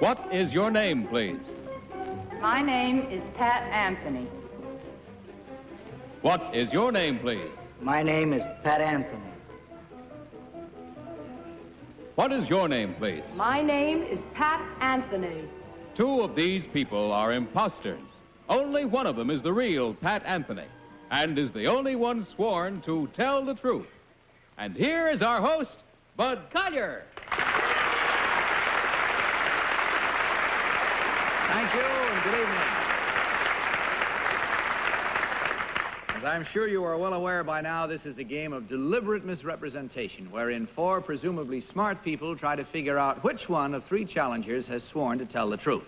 What is your name, please? My name is Pat Anthony. What is your name, please? My name is Pat Anthony. What is your name, please? My name is Pat Anthony. Two of these people are imposters. Only one of them is the real Pat Anthony, and is the only one sworn to tell the truth. And here is our host, Bud Collier. Thank you, and good evening. As I'm sure you are well aware by now, this is a game of deliberate misrepresentation, wherein four presumably smart people try to figure out which one of three challengers has sworn to tell the truth.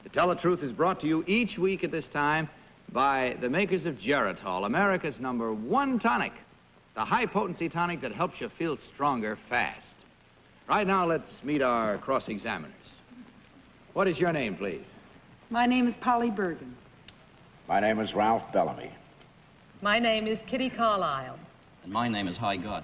To Tell the Truth is brought to you each week at this time by the makers of Geritol, America's #1 tonic, the high-potency tonic that helps you feel stronger fast. Right now, let's meet our cross-examiners. What is your name, please? My name is Polly Bergen. My name is Ralph Bellamy. My name is Kitty Carlisle. And my name is High God.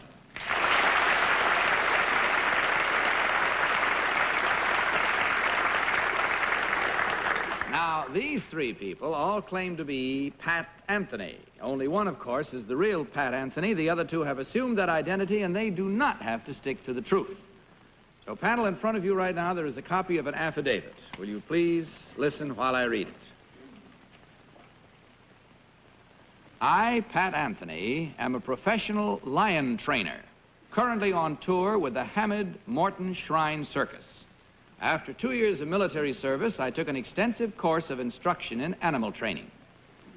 Now, these three people all claim to be Pat Anthony. Only one, of course, is the real Pat Anthony. The other two have assumed that identity, and they do not have to stick to the truth. So, panel, in front of you right now, there is a copy of an affidavit. Will you please listen while I read it? I, Pat Anthony, am a professional lion trainer, currently on tour with the Hamid Morton Shrine Circus. After 2 years of military service, I took an extensive course of instruction in animal training.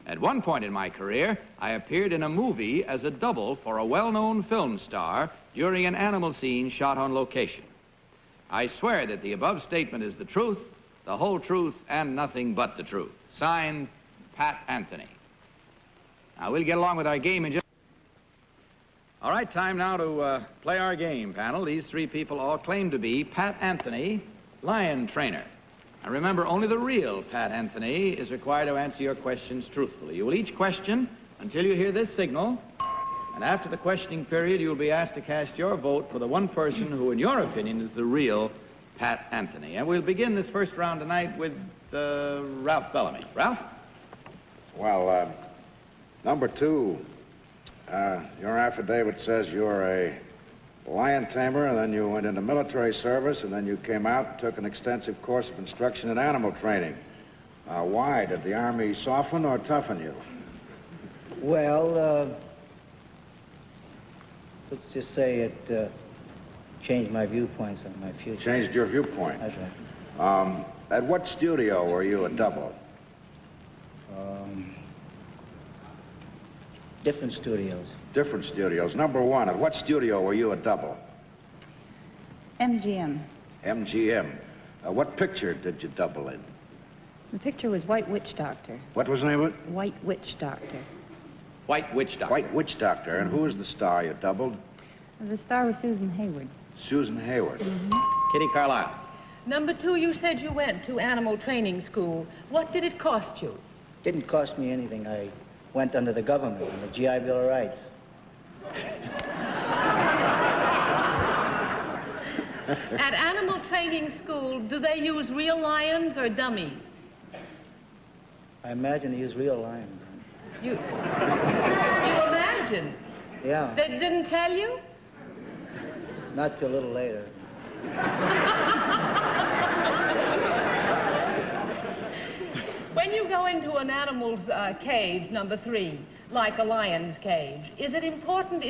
At one point in my career, I appeared in a movie as a double for a well-known film star during an animal scene shot on location. I swear that the above statement is the truth, the whole truth, and nothing but the truth. Signed, Pat Anthony. Now, we'll get along with our game in just... All right, time now to play our game, panel. These three people all claim to be Pat Anthony, lion trainer. Now, remember, only the real Pat Anthony is required to answer your questions truthfully. You will each question until you hear this signal, and after the questioning period, you will be asked to cast your vote for the one person who, in your opinion, is the real Pat Anthony. And we'll begin this first round tonight with Ralph Bellamy. Ralph? Well, number two, your affidavit says you're a lion tamer, and then you went into military service, and then you came out and took an extensive course of instruction in animal training. Why? Did the Army soften or toughen you? Well, let's just say it changed my viewpoints on my future. Changed your viewpoint? That's right. At what studio were you a double? Different studios. Different studios. Number one, at what studio were you a double? MGM. MGM. What picture did you double in? The picture was White Witch Doctor. What was the name of it? White Witch Doctor. White Witch Doctor. White Witch Doctor. And who was the star you doubled? The star was Susan Hayward. Susan Hayward. Kitty Carlisle. Number two, you said you went to animal training school. What did it cost you? Didn't cost me anything. I went under the government on the GI Bill of Rights. At animal training school, do they use real lions or dummies? I imagine they use real lions. You imagine? Yeah, They didn't tell you? not till a little later. When you go into an animal's cage, number three, like a lion's cage, is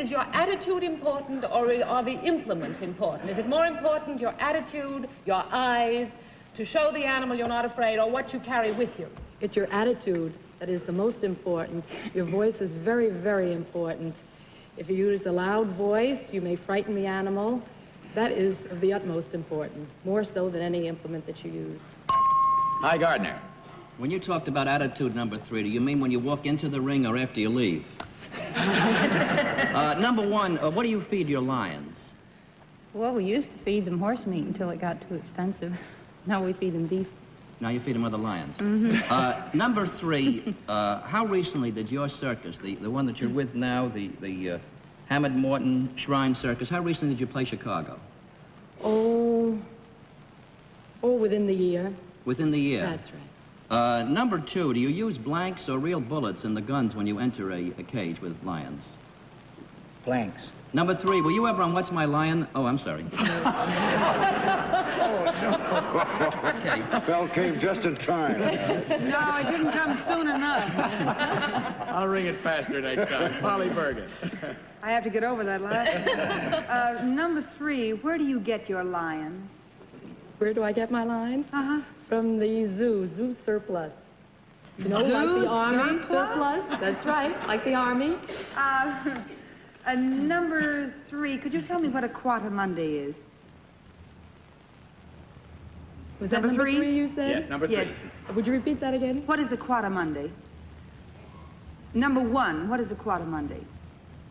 your attitude important, or are the implements important? Is it more important your attitude, your eyes, to show the animal you're not afraid, or what you carry with you? It's your attitude that is the most important. Your voice is very, very important. If you use a loud voice, you may frighten the animal. That is of the utmost importance, more so than any implement that you use. Hi, Gardner. When you talked about attitude number three, do you mean when you walk into the ring or after you leave? Number one, what do you feed your lions? Well, we used to feed them horse meat until it got too expensive. Now we feed them beef. Now you feed them other lions. Number three, how recently did your circus, the one that you're with now, the Hamid Morton Shrine Circus, how recently did you play Chicago? Oh, Oh, within the year. Within the year? That's right. Number 2, do you use blanks or real bullets in the guns when you enter a cage with lions? Blanks. Number 3, were you ever on What's My Lion? Oh, I'm sorry. Okay. Bell came just in time. No, it didn't come soon enough. I'll ring it faster next time. Polly Bergen. I have to get over that last. Number 3, where do you get your lions? Where do I get my lines? Uh-huh. From the zoo surplus. You know, like Zoo the Army surplus? That's right, like the Army. Number 3, could you tell me what a quarter-Monday is? Was that Number number three? 3 you said? Yes, number 3. Yes. Would you repeat that again? What is a quarter-Monday? Number 1, what is a quarter-Monday?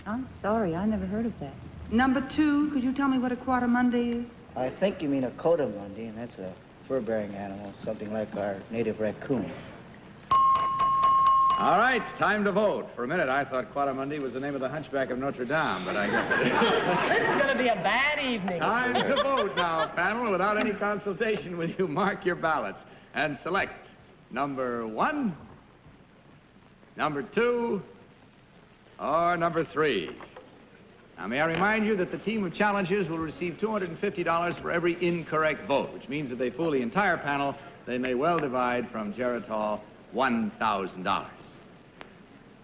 I'm sorry, I never heard of that. Number 2, could you tell me what a quarter-Monday is? I think you mean a coatamundie, and that's a fur-bearing animal, something like our native raccoon. All right, time to vote. For a minute, I thought Quadamundi was the name of the Hunchback of Notre Dame, but I guess it is. This is going to be a bad evening. Time to vote now, panel. Without any consultation, will you mark your ballots and select number 1, number 2, or number 3? Now, may I remind you that the team of challengers will receive $250 for every incorrect vote, which means if they fool the entire panel, they may well divide from Geritol $1,000.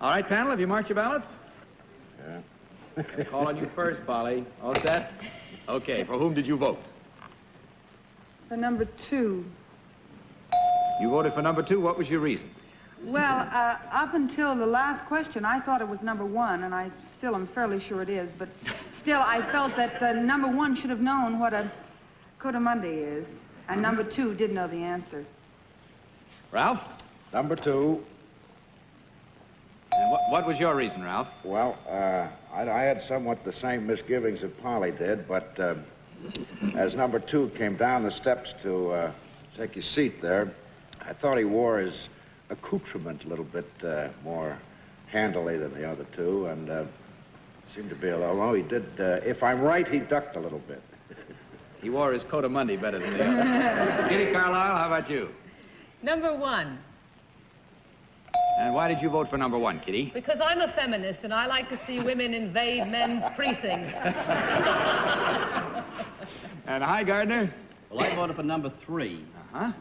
All right, panel, have you marked your ballots? Yeah. I'll call on you first, Polly. All set? Okay, for whom did you vote? For number 2. You voted for number 2. What was your reason? Well, up until the last question, I thought it was number 1, and I still am fairly sure it is, but still, I felt that number 1 should have known what a coatamundie is, and number 2 did know the answer. Ralph? Number 2. And what was your reason, Ralph? Well, I had somewhat the same misgivings that Polly did, but as number 2 came down the steps to take his seat there, I thought he wore his accoutrement a little bit more handily than the other 2, and seemed to be, although he did, if I'm right, he ducked a little bit. He wore his coatamundie better than the other. Kitty Carlisle, how about you? Number 1, And why did you vote for number 1, Kitty? because I'm a feminist and I like to see women invade men's precincts. And hi, Gardner? Well, I voted for number 3. Uh-huh.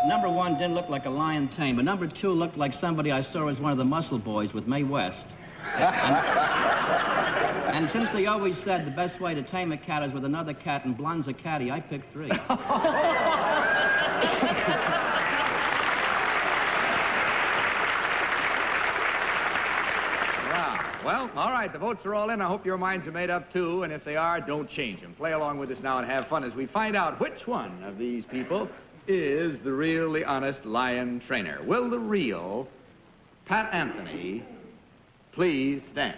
Number 1 didn't look like a lion tame, but number 2 looked like somebody I saw as one of the Muscle Boys with Mae West. And since they always said the best way to tame a cat is with another cat and blonde's a catty, I picked 3. Well, all right, the votes are all in. I hope your minds are made up, too, and if they are, don't change them. Play along with us now and have fun as we find out which one of these people is the really honest lion trainer. Will the real Pat Anthony please stand?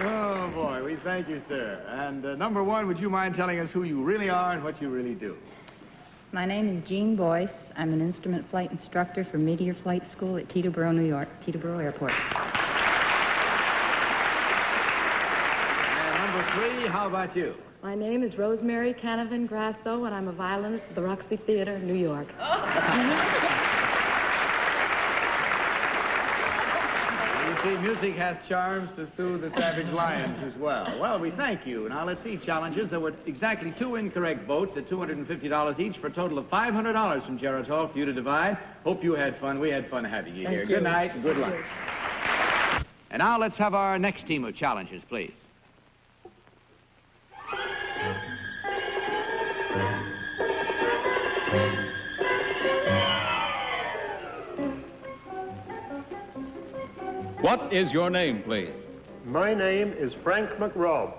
Oh, boy, we thank you, sir. And number 1, would you mind telling us who you really are and what you really do? My name is Jean Boyce. I'm an instrument flight instructor for Meteor Flight School at Teterboro, New York, Teterboro Airport. And number 3, how about you? My name is Rosemary Canavan Grasso, and I'm a violinist at the Roxy Theater, New York. You see, music has charms to soothe the savage lions as well. Well, we thank you. Now, let's see, challengers. There were exactly 2 incorrect votes at $250 each for a total of $500 from Geritol for you to divide. Hope you had fun. We had fun having you here. you. Good night and good luck. And now let's have our next team of challengers, please. What is your name, please? My name is Frank McRaub.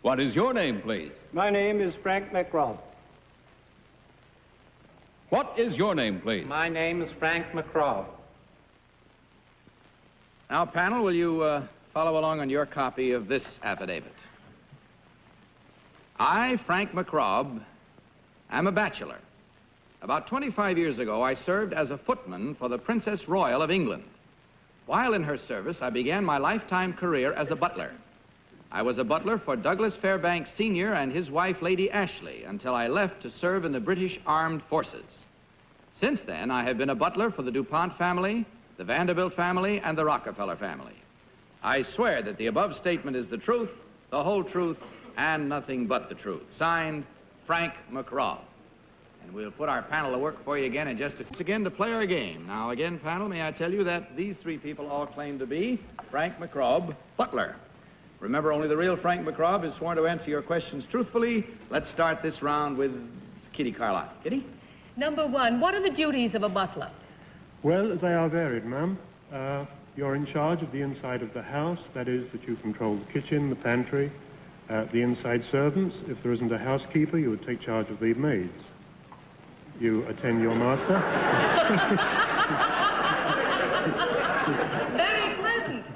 What is your name, please? My name is Frank McRaub. What is your name, please? My name is Frank McRaub. Now, panel, will you follow along on your copy of this affidavit? I, Frank McRaub, am a bachelor, About 25 years ago, I served as a footman for the Princess Royal of England. While in her service, I began my lifetime career as a butler. I was a butler for Douglas Fairbanks Sr. and his wife, Lady Ashley, until I left to serve in the British Armed Forces. Since then, I have been a butler for the DuPont family, the Vanderbilt family, and the Rockefeller family. I swear that the above statement is the truth, the whole truth, and nothing but the truth. Signed, Frank McRaub. And we'll put our panel to work for you again in just again to play our game. Now, again, panel, may I tell you that these three people all claim to be Frank McRaub, butler. Remember, only the real Frank McRaub is sworn to answer your questions truthfully. Let's start this round with Kitty Carlisle. Kitty? Number 1, what are the duties of a butler? Well, they are varied, ma'am. You're in charge of the inside of the house. That is, that you control the kitchen, the pantry, the inside servants. If there isn't a housekeeper, you would take charge of the maids. You attend your master. Very pleasant.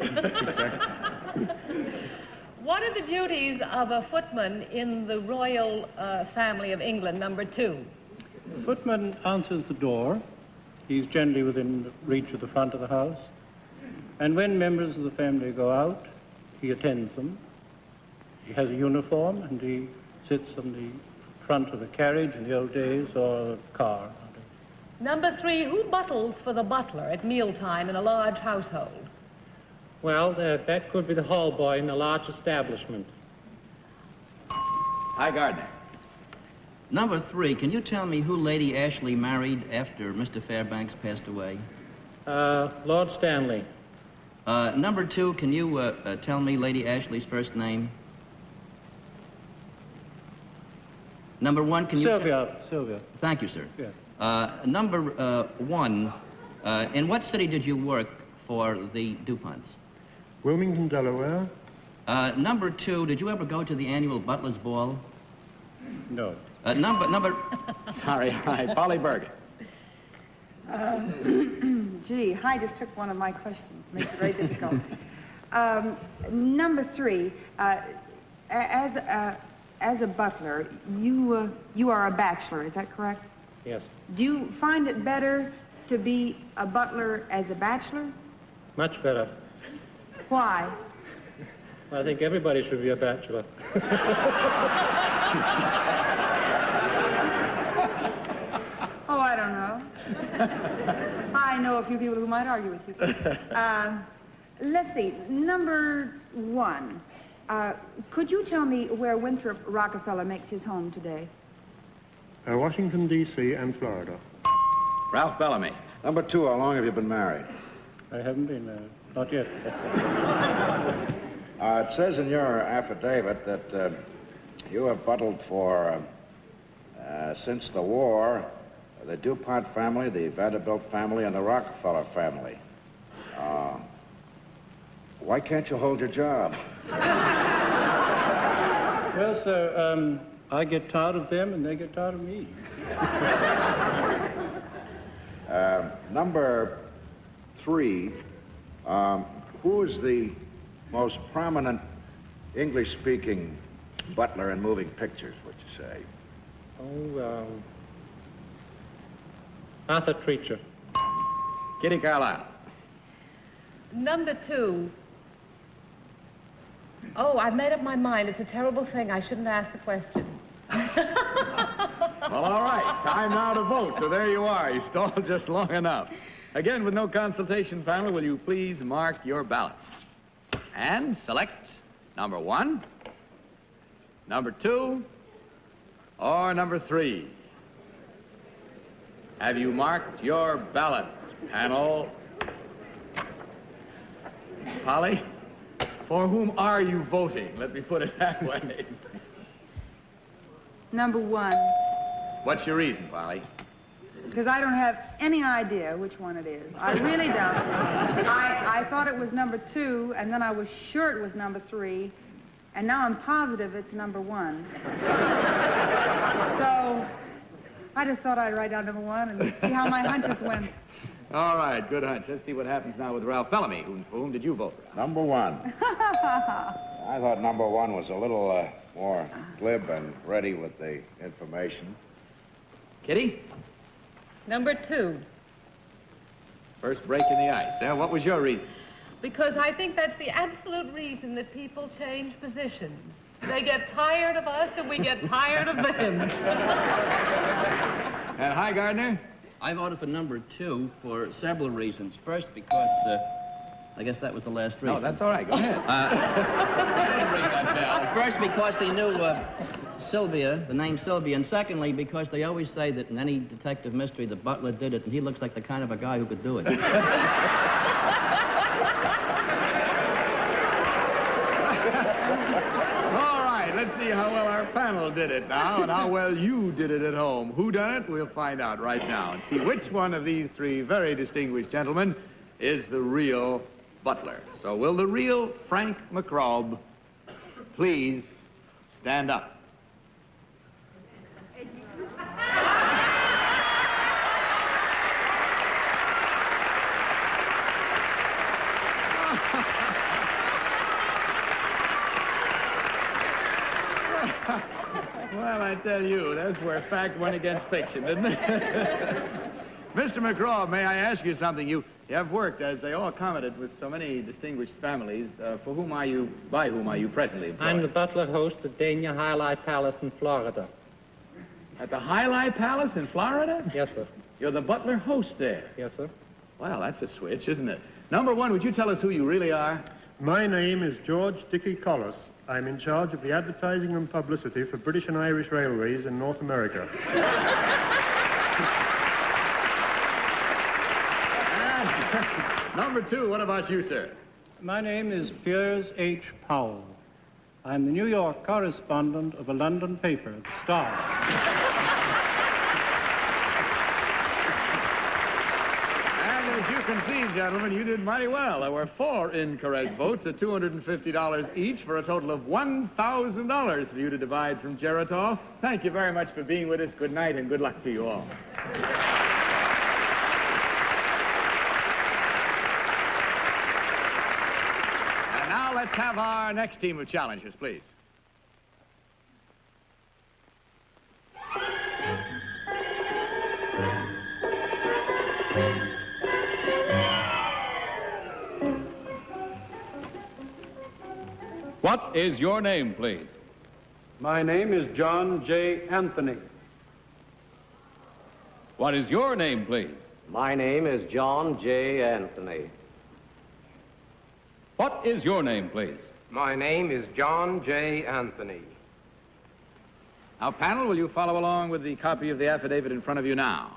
What are the duties of a footman in the royal family of England, number 2? The footman answers the door. He's generally within reach of the front of the house. And when members of the family go out, he attends them. He has a uniform, and he sits on the front of a carriage in the old days, or a car. Number 3, who buttles for the butler at mealtime in a large household? Well, that could be the hall boy in a large establishment. Hi, Gardner. Number 3, can you tell me who Lady Ashley married after Mr. Fairbanks passed away? Lord Stanley. Number 2, can you tell me Lady Ashley's first name? Number 1, can you... Sylvia. Thank you, sir. Yeah. Number 1, in what city did you work for the DuPonts? Wilmington, Delaware. Number 2, did you ever go to the annual Butler's Ball? No. Number... Sorry, hi, Polly Bergen. Gee, Hy just took one of my questions. Makes it very difficult. Number 3, as a butler, you are a bachelor, is that correct? Yes. Do you find it better to be a butler as a bachelor? Much better. Why? I think everybody should be a bachelor. Oh, I don't know. I know a few people who might argue with you. Let's see. Number 1. Could you tell me where Winthrop Rockefeller makes his home today? Washington, D.C. and Florida. Ralph Bellamy. Number 2, how long have you been married? I haven't been not yet. It says in your affidavit that you have buttled for, since the war, the DuPont family, the Vanderbilt family, and the Rockefeller family. Why can't you hold your job? Well, sir, I get tired of them and they get tired of me. Number 3, who is the most prominent English-speaking butler in moving pictures, would you say? Oh, Arthur Treacher. Kitty Carlisle. Number 2. Oh, I've made up my mind. It's a terrible thing. I shouldn't ask the question. Well, all right. Time now to vote. So there you are. You stalled just long enough. Again, with no consultation, panel, will you please mark your ballots? And select number 1, number 2, or number 3. Have you marked your ballots, panel? Polly, for whom are you voting? Let me put it that way. Number 1. What's your reason, Polly? Because I don't have any idea which one it is. I really don't. I thought it was number 2, and then I was sure it was number 3, and now I'm positive it's number 1. So I just thought I'd write down number 1 and see how my hunches went. All right, good hunch. Let's see what happens now with Ralph Bellamy. For whom did you vote? Number 1. I thought number 1 was a little more glib and ready with the information. Kitty? Number 2. First break in the ice. What was your reason? Because I think that's the absolute reason that people change positions. They get tired of us and we get tired of them. And hi, Gardner. I voted for number 2 for several reasons. First, because I guess that was the last reason. No, that's all right. Go ahead. First, because he knew Sylvia, the name Sylvia, and secondly, because they always say that in any detective mystery that Butler did it, and he looks like the kind of a guy who could do it. All right, let's see how well our panel did it now and how well you did it at home. Who done it? We'll find out right now and see which one of these three very distinguished gentlemen is the real Butler. So will the real Frank McRaub please stand up? Well, I tell you, that's where fact went against fiction, didn't it? Mr. McRaub, may I ask you something? You have worked, as they all commented, with so many distinguished families. By whom are you presently employed? I'm the butler host at Dania Highlight Palace in Florida. At the Highlight Palace in Florida? Yes, sir. You're the butler host there? Yes, sir. Well, that's a switch, isn't it? Number 1, would you tell us who you really are? My name is George Dickey Collis. I'm in charge of the advertising and publicity for British and Irish Railways in North America. Number 2, what about you, sir? My name is Piers H Powell. I'm the New York correspondent of a London paper, The Star. And as you can see, gentlemen, you did mighty well. There were 4 incorrect votes at $250 each for a total of $1,000 for you to divide from Geritol. Thank you very much for being with us. Good night and good luck to you all. And now let's have our next team of challengers, please. What is your name, please? My name is John J. Anthony. What is your name, please? My name is John J. Anthony. What is your name, please? My name is John J. Anthony. Now, panel, will you follow along with the copy of the affidavit in front of you now?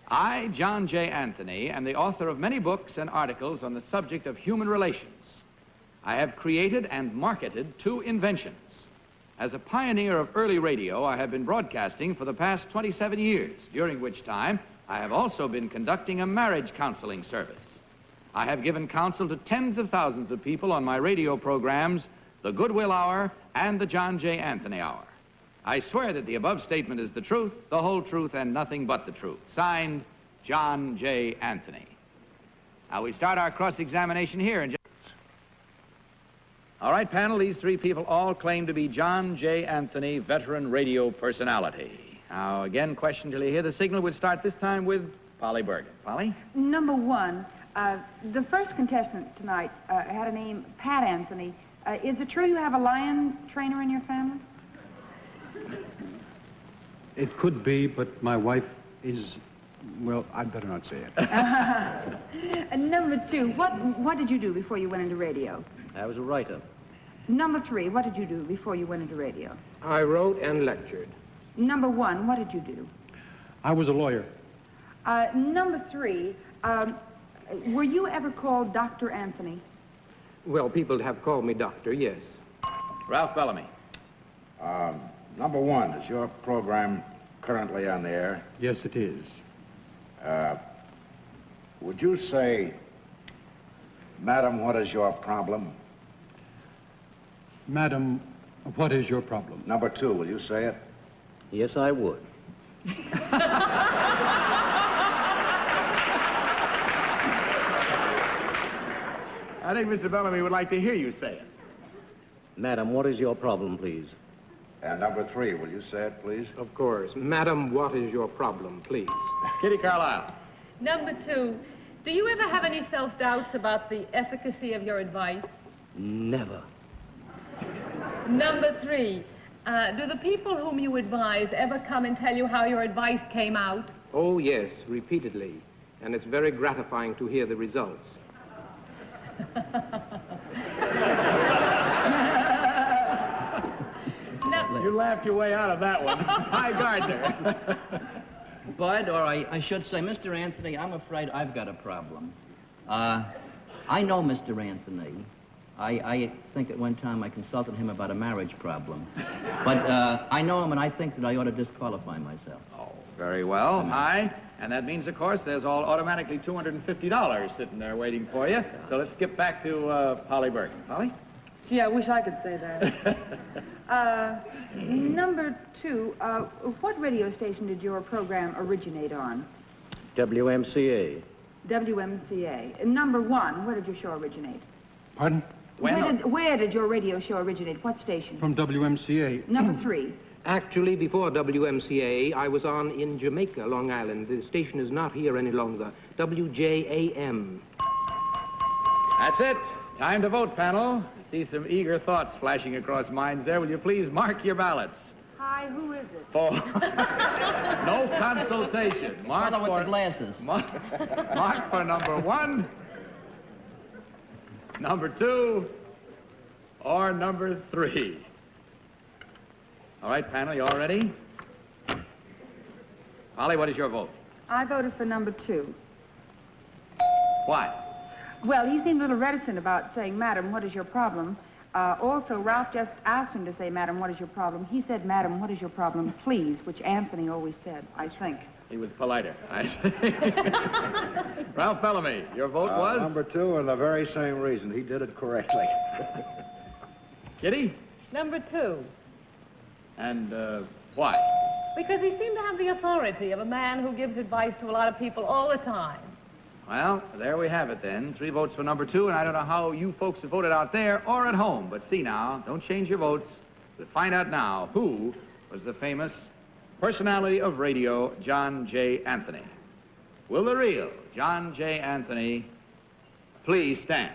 I, John J. Anthony, am the author of many books and articles on the subject of human relations. I have created and marketed 2 inventions. As a pioneer of early radio, I have been broadcasting for the past 27 years, during which time I have also been conducting a marriage counseling service. I have given counsel to tens of thousands of people on my radio programs, The Goodwill Hour and The John J. Anthony Hour. I swear that the above statement is the truth, the whole truth, and nothing but the truth. Signed, John J. Anthony. Now, we start our cross-examination here in just... All right, panel, these 3 people all claim to be John J. Anthony, veteran radio personality. Now, again, question till you hear the signal. We'll start this time with Polly Bergen. Polly? Number 1, the first contestant tonight had a name, Pat Anthony. Is it true you have a lion trainer in your family? It could be, but my wife is, well, I'd better not say it. Number 2, what did you do before you went into radio? I was a writer. Number 3, what did you do before you went into radio? I wrote and lectured. Number 1, what did you do? I was a lawyer. Number 3, were you ever called Dr. Anthony? Well, people have called me doctor, yes. Ralph Bellamy. Number 1, is your program currently on the air? Yes, it is. Would you say, Madam, what is your problem? Madam, what is your problem? Number 2, will you say it? Yes, I would. I think Mr. Bellamy would like to hear you say it. Madam, what is your problem, please? And number 3, will you say it, please? Of course. Madam, what is your problem, please? Kitty Carlisle. Number 2, do you ever have any self-doubts about the efficacy of your advice? Never. Number 3, do the people whom you advise ever come and tell you how your advice came out? Oh, yes, repeatedly. And it's very gratifying to hear the results. You laughed your way out of that one. Hi, Gardner. Bud, or I should say, Mr. Anthony, I'm afraid I've got a problem. I know Mr. Anthony. I think at one time I consulted him about a marriage problem. But I know him, and I think that I ought to disqualify myself. Oh, very well. Hi. And that means, of course, there's all automatically $250 sitting there waiting for you. So let's skip back to Polly Bergen. Polly? Gee, I wish I could say that. Number 2, what radio station did your program originate on? WMCA. WMCA. Number 1, where did your show originate? Pardon? Where did your radio show originate? What station? From WMCA. Number 3. Actually, before WMCA, I was on in Jamaica, Long Island. The station is not here any longer. WJAM. That's it. Time to vote, panel. I see some eager thoughts flashing across minds there. Will you please mark your ballots? Hi, who is it? For no consultation. Mark Fellow for with the glasses. Mark for number 1, number 2, or number 3. All right, panel, you all ready? Polly, what is your vote? I voted for number 2. Why? Well, he seemed a little reticent about saying, Madam, what is your problem? Also, Ralph just asked him to say, Madam, what is your problem? He said, Madam, what is your problem, please, which Anthony always said, I think. He was politer. Ralph Bellamy, your vote was? Number 2, and the very same reason. He did it correctly. Kitty? Number 2, And why? because he seemed to have the authority of a man who gives advice to a lot of people all the time. Well, there we have it then. 3 votes for number 2, and I don't know how you folks have voted out there or at home. But see now, don't change your votes. But find out now who was the famous personality of radio, John J. Anthony. Will the real John J. Anthony please stand?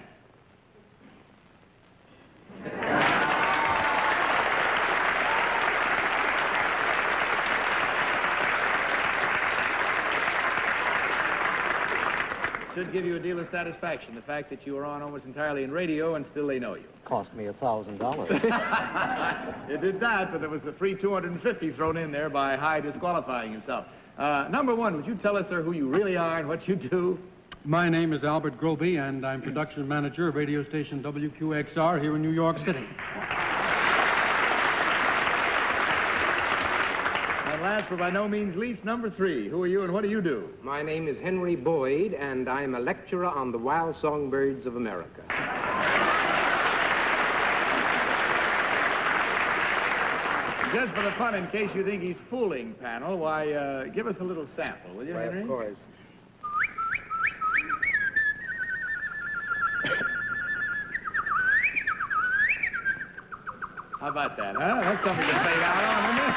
Should give you a deal of satisfaction, the fact that you were on almost entirely in radio and still they know you. Cost me $1,000. It did that, but there was a free $250 thrown in there by High disqualifying himself. Number 1, would you tell us, sir, who you really are and what you do? My name is Albert Groby, and I'm production manager of radio station WQXR here in New York City. And last, but by no means least, number 3. Who are you and what do you do? My name is Henry Boyd, and I'm a lecturer on the wild songbirds of America. Just for the fun, in case you think he's fooling, panel, why, give us a little sample, will you, Henry? Of course. How about that, huh? That's something to fade out on, isn't it?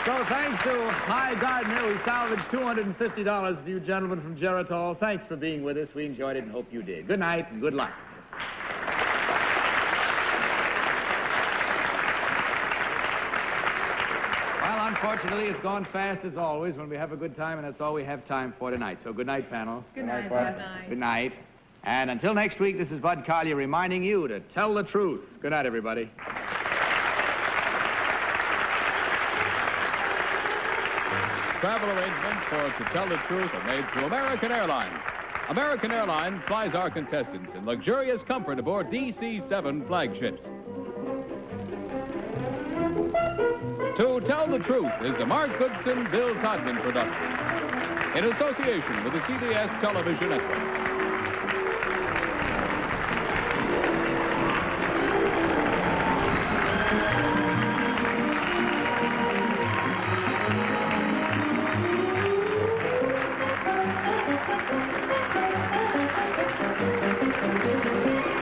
So thanks to High Gardner, we salvaged $250 for you gentlemen from Geritol. Thanks for being with us. We enjoyed it and hope you did. Good night and good luck. Well, unfortunately, it's gone fast as always when we have a good time, and that's all we have time for tonight. So good night, panel. Good night, Bud. Night. Good night. And until next week, this is Bud Collier reminding you to tell the truth. Good night, everybody. Travel arrangements for To Tell the Truth are made through American Airlines. American Airlines flies our contestants in luxurious comfort aboard DC-7 flagships. To Tell the Truth is the Mark Goodson, Bill Todman production in association with the CBS Television Network.